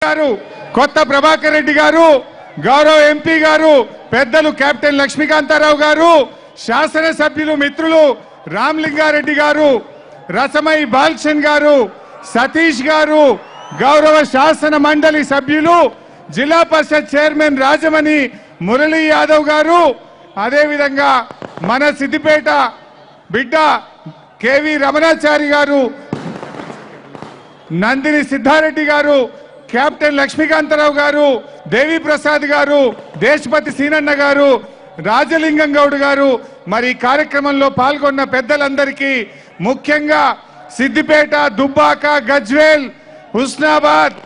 గారు కొత్త ప్రభాకర్ రెడ్డి గారు గౌరవ ఎంపీ గారు పెద్దలు కెప్టెన్ లక్ష్మీకాంతారావు గారు శాసన సభ్యులు మిత్రులు రామలింగారెడ్డి గారు రసమై బాల్చన్ గారు సతీష్ గారు గౌరవ శాసన మండలి సభ్యులు జిల్లా పరిషత్ చైర్మన్ రాజమణి మురళీ యాదవ్ గారు అదే విధంగా మన సిద్దిపేట బిడ్డ కేవి రమణాచారి గారు నందిని సిద్ధారెడ్డి గారు కెప్టెన్ లక్ష్మీకాంతారావు గారు దేవి ప్రసాద్ గారు దేశపతి సీనన్న గారు రాజలింగం గౌడ్ గారు మరి కార్యక్రమంలో పాల్గొన్న పెద్దలందరికీ ముఖ్యంగా సిద్దిపేట దుబ్బాక గజ్వేల్ హుస్నాబాద్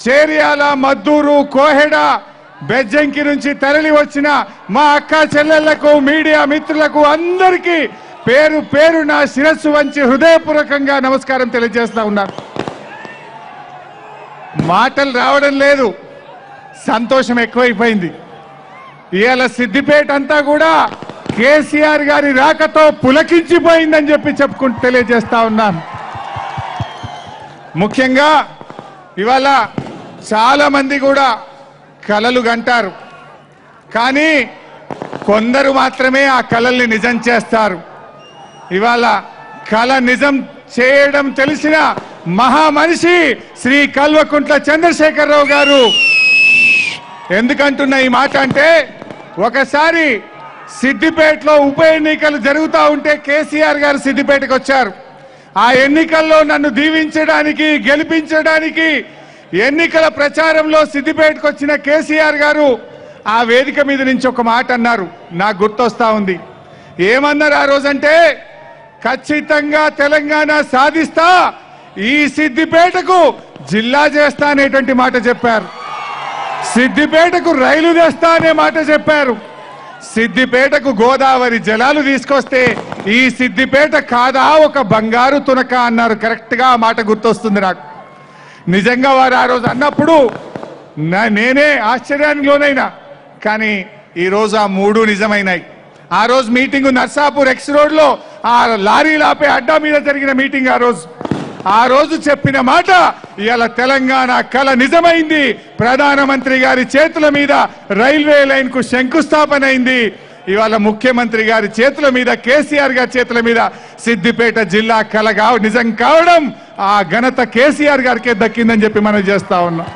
చేర్యాల మద్దూరు కోహెడ బెజ్జంకి నుంచి తరలి వచ్చిన మా అక్క చెల్లెళ్లకు మీడియా మిత్రులకు అందరికీ పేరు పేరు నా శిరస్సు వంచి హృదయపూర్వకంగా నమస్కారం తెలియజేస్తా ఉన్నాను. మాటలు రావడం లేదు, సంతోషం ఎక్కువైపోయింది. ఇవాళ సిద్దిపేట అంతా కూడా కేసీఆర్ గారి రాకతో పులకించిపోయిందని చెప్పుకుంటూ తెలియజేస్తా ఉన్నాను. ముఖ్యంగా ఇవాళ చాలా మంది కూడా కలలు కంటారు, కానీ కొందరు మాత్రమే ఆ కలల్ని నిజం చేస్తారు. ఇవాళ కల నిజం చేయడం తెలిసిన మహామనిషి శ్రీ కల్వకుంట్ల చంద్రశేఖరరావు గారు. ఎందుకంటున్న ఈ మాట అంటే, ఒకసారి సిద్దిపేటలో ఉప ఎన్నికలు జరుగుతూ ఉంటే కేసీఆర్ గారు సిద్దిపేటకు వచ్చారు. ఆ ఎన్నికల్లో నన్ను దీవించడానికి గెలిపించడానికి ఎన్నికల ప్రచారంలో సిద్దిపేటకు వచ్చిన కేసీఆర్ గారు ఆ వేదిక మీద నుంచి ఒక మాట అన్నారు, నాకు గుర్తొస్తా ఉంది. ఏమన్నారు ఆ రోజంటే, ఖచ్చితంగా తెలంగాణ సాధిస్తా, ఈ సిద్దిపేటకు జిల్లా చేస్తా అనేటువంటి మాట చెప్పారు. సిద్దిపేటకు రైలు తెస్తా అనే మాట చెప్పారు. సిద్దిపేటకు గోదావరి జలాలు తీసుకొస్తే ఈ సిద్దిపేట కాదా ఒక బంగారు తునక అన్నారు. కరెక్ట్ గా ఆ మాట గుర్తొస్తుంది నాకు. నిజంగా వారు ఆ రోజు అన్నప్పుడు నేనే ఆశ్చర్యానికి లోనైనా, కానీ ఈరోజు ఆ మూడు నిజమైనాయి. ఆ రోజు మీటింగ్ నర్సాపూర్ ఎక్స్ రోడ్ లో ఆ లారీలు ఆపే అడ్డా మీద జరిగిన మీటింగ్. ఆ రోజు చెప్పిన మాట ఇవాళ తెలంగాణ కల నిజమైంది. ప్రధానమంత్రి గారి చేతుల మీద రైల్వే లైన్ కు శంకుస్థాపన అయింది. ఇవాళ ముఖ్యమంత్రి గారి చేతుల మీద, కేసీఆర్ గారి చేతుల మీద సిద్దిపేట జిల్లా కల నిజం కావడం ఆ ఘనత కేసీఆర్ గారికే దక్కిందని చెప్పి మనం చేస్తా ఉన్నాం.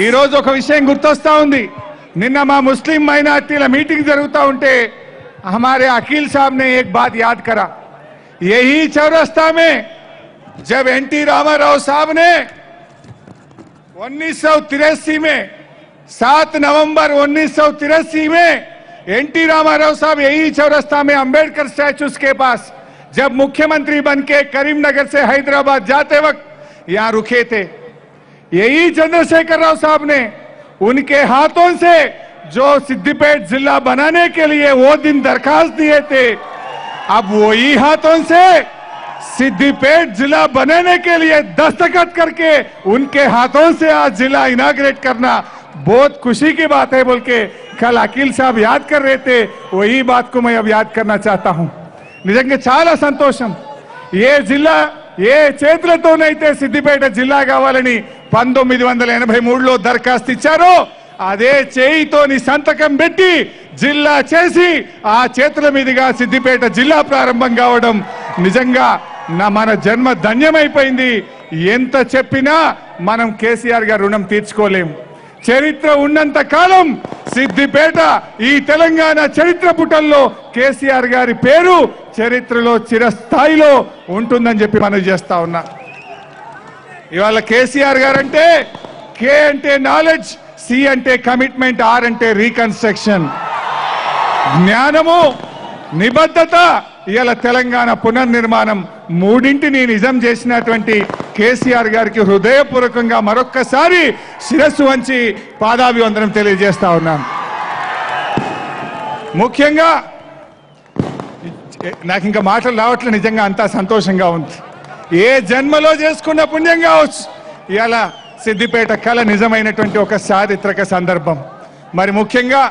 ఈ రోజు ఒక విషయం గుర్తొస్తా ఉంది. నిన్న మా ముస్లిం మైనార్టీల मीटिंग जरूरता ఉంటే हमारे अकील साहब ने एक बात याद करा. यही चौरस्ता में जब एनटी रामाराव साहब ने 1983 में 7 नवंबर 1983 में एनटी रामाराव साहब यही चौरस्ता में अंबेडकर स्टैचूज के पास जब मुख्यमंत्री बनके करीमनगर से हैदराबाद जाते वक्त यहां रुके थे. यही चंद्रशेखर राव साहब ने उनके हाथों से जो सिद्दीपेट जिला बनाने के लिए वो दिन दरखास्त दिए थे, अब वही हाथों से सिद्दीपेट जिला बनाने के लिए दस्तखत करके उनके हाथों से आज जिला इनाग्रेट करना बहुत खुशी की बात है बोल के कल अकील साहब याद कर रहे थे. वही बात को मैं अब याद करना चाहता हूं. निजंगा चाला संतोषम. ये जिला ఏ చేతులతోనైతే సిద్దిపేట జిల్లా కావాలని 1983లో దరఖాస్తు ఇచ్చారో అదే చేయితోని సంతకం పెట్టి జిల్లా చేసి ఆ చేతుల మీదుగా సిద్దిపేట జిల్లా ప్రారంభం కావడం నిజంగా మన జన్మ ధన్యమైపోయింది. ఎంత చెప్పినా మనం కేసీఆర్ గారి రుణం తీర్చుకోలేం. చరిత్ర ఉన్నంత కాలం సిద్దిపేట ఈ తెలంగాణ చరిత్ర పుటల్లో కేసీఆర్ గారి పేరు చరిత్రలో చిరస్థాయిలో ఉంటుందని చెప్పి మనం చేస్తా ఉన్నా. ఇవాళ కేసీఆర్ గారు అంటే కే అంటే నాలెడ్జ్, సి అంటే కమిట్మెంట్, ఆర్ అంటే రీకన్స్ట్రక్షన్. జ్ఞానము, నిబద్ధత, ఇవాళ తెలంగాణ పునర్నిర్మాణం మూడింటిని నిజం చేసినటువంటి కేసీఆర్ గారికి హృదయపూర్వకంగా మరొక్కసారి శిరస్సు వంచి పాదాభివందనం తెలియజేస్తా ఉన్నాను. ముఖ్యంగా నాకు ఇంకా మాటలు రావట్లే, నిజంగా అంతా సంతోషంగా ఉంది. ఏ జన్మలో చేసుకున్న పుణ్యం కావచ్చు, ఇవాళ సిద్దిపేట కళ నిజమైనటువంటి ఒక చారిత్రక సందర్భం. మరి ముఖ్యంగా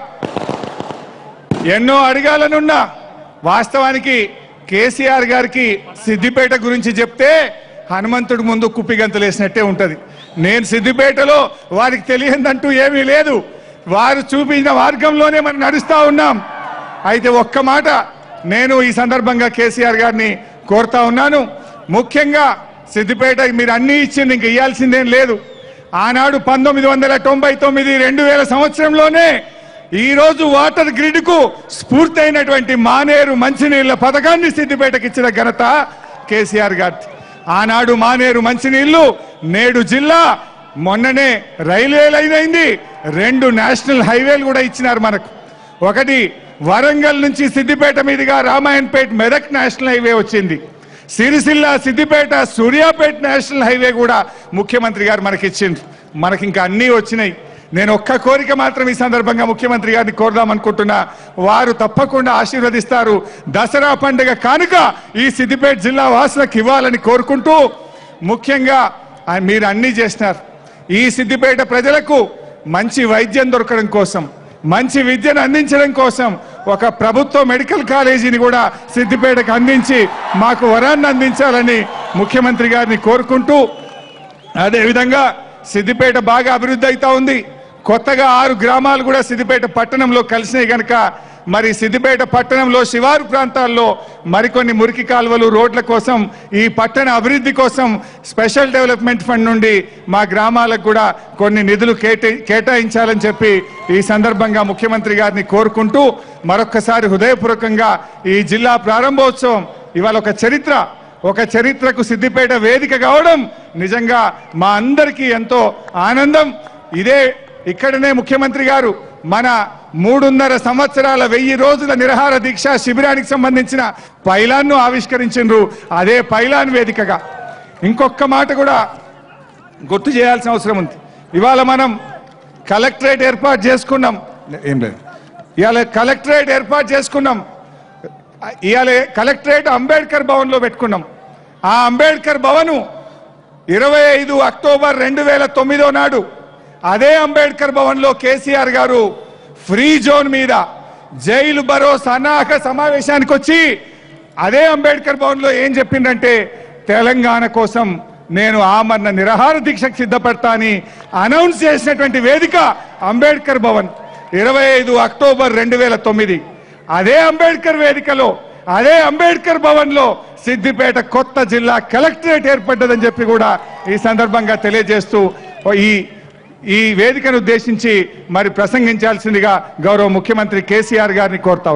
ఎన్నో అడగాలనున్నా వాస్తవానికి కేసీఆర్ గారికి సిద్దిపేట గురించి చెప్తే హనుమంతుడి ముందు కుప్పిగంతులు వేసినట్టే ఉంటుంది. నేను సిద్దిపేటలో వారికి తెలియదంటూ ఏమీ లేదు. వారు చూపించిన మార్గంలోనే మనం నడుస్తూ ఉన్నాం. అయితే ఒక్క మాట నేను ఈ సందర్భంగా కేసీఆర్ గారిని కోరుతా ఉన్నాను. ముఖ్యంగా సిద్దిపేట మీరు అన్నీ ఇచ్చింది, ఇంక ఇవ్వాల్సిందేం లేదు. ఆనాడు 1999 2000 సంవత్సరంలోనే ఈరోజు వాటర్ గ్రిడ్కు స్ఫూర్తి అయినటువంటి మానేరు మంచినీళ్ల పథకాన్ని సిద్దిపేటకి ఇచ్చిన ఘనత కేసీఆర్ గారి. ఆనాడు మానేరు మంచినీళ్లు నేడు జిల్లా మొన్ననే రైల్వే లైన్ అయింది. 2 నేషనల్ హైవేలు కూడా ఇచ్చినారు మనకు. ఒకటి వరంగల్ నుంచి సిద్దిపేట మీదుగా రామాయణపేట మెదక్ నేషనల్ హైవే వచ్చింది. సిరిసిల్ల సిద్దిపేట సూర్యాపేట నేషనల్ హైవే కూడా ముఖ్యమంత్రి గారు మనకి ఇచ్చింది. మనకి ఇంకా అన్నీ వచ్చినాయి. నేను ఒక్క కోరిక మాత్రం ఈ సందర్భంగా ముఖ్యమంత్రి గారిని కోరుదాం అనుకుంటున్నా. వారు తప్పకుండా ఆశీర్వదిస్తారు. దసరా పండుగ కానుక ఈ సిద్దిపేట జిల్లా వాసులకు ఇవ్వాలని కోరుకుంటూ, ముఖ్యంగా మీరు అన్నీ చేసినారు. ఈ సిద్దిపేట ప్రజలకు మంచి వైద్యం దొరకడం కోసం, మంచి విద్యను అందించడం కోసం ఒక ప్రభుత్వ మెడికల్ కాలేజీని కూడా సిద్దిపేటకు అందించి మాకు వరాన్ని అందించాలని ముఖ్యమంత్రి గారిని కోరుకుంటూ, అదేవిధంగా సిద్దిపేట బాగా అభివృద్ధి అవుతా ఉంది. కొత్తగా 6 గ్రామాలు కూడా సిద్దిపేట పట్టణంలో కలిసినాయి కనుక మరి సిద్దిపేట పట్టణంలో శివారు ప్రాంతాల్లో మరికొన్ని మురికి కాలువలు రోడ్ల కోసం, ఈ పట్టణ అభివృద్ధి కోసం స్పెషల్ డెవలప్మెంట్ ఫండ్ నుండి మా గ్రామాలకు కూడా కొన్ని నిధులు కేటాయించాలని చెప్పి ఈ సందర్భంగా ముఖ్యమంత్రి గారిని కోరుకుంటూ, మరొక్కసారి హృదయపూర్వకంగా ఈ జిల్లా ప్రారంభోత్సవం ఇవాళ ఒక చరిత్రకు సిద్దిపేట వేదిక కావడం నిజంగా మా అందరికీ ఎంతో ఆనందం. ఇక్కడనే ముఖ్యమంత్రి గారు మన 3.5 సంవత్సరాల 1000 రోజుల నిరాహార దీక్ష శిబిరానికి సంబంధించిన పైలాన్ను ఆవిష్కరించారు. అదే పైలాన్ వేదికగా ఇంకొక మాట కూడా గుర్తు చేయాల్సిన అవసరం ఉంది. ఇవాళ మనం కలెక్టరేట్ ఏర్పాటు చేసుకున్నాం. ఏం లేదు, ఇవాళ కలెక్టరేట్ ఏర్పాటు చేసుకున్నాం. ఇవాళ కలెక్టరేట్ అంబేద్కర్ భవన్లో పెట్టుకున్నాం. ఆ అంబేద్కర్ భవను 25 అక్టోబర్ 2009 నాడు అదే అంబేద్కర్ భవన్లో కేసీఆర్ గారు ఫ్రీ జోన్ మీద జైలు బరో సన్నాహక సమావేశానికి వచ్చి అదే అంబేద్కర్ భవన్లో ఏం చెప్పిందంటే, తెలంగాణ కోసం నేను ఆమరణ నిరాహార దీక్షకు సిద్ధపడతా అని అనౌన్స్ చేసినటువంటి వేదిక అంబేద్కర్ భవన్ 25 అక్టోబర్ 2009. అదే అంబేద్కర్ వేదికలో, అదే అంబేద్కర్ భవన్లో సిద్దిపేట కొత్త జిల్లా కలెక్టరేట్ ఏర్పడ్డదని చెప్పి కూడా ఈ సందర్భంగా తెలియజేస్తూ ఈ వేదికను ఉద్దేశించి మరి ప్రసంగించాల్సిందిగా గౌరవ ముఖ్యమంత్రి కేసీఆర్ గారిని కోరుతా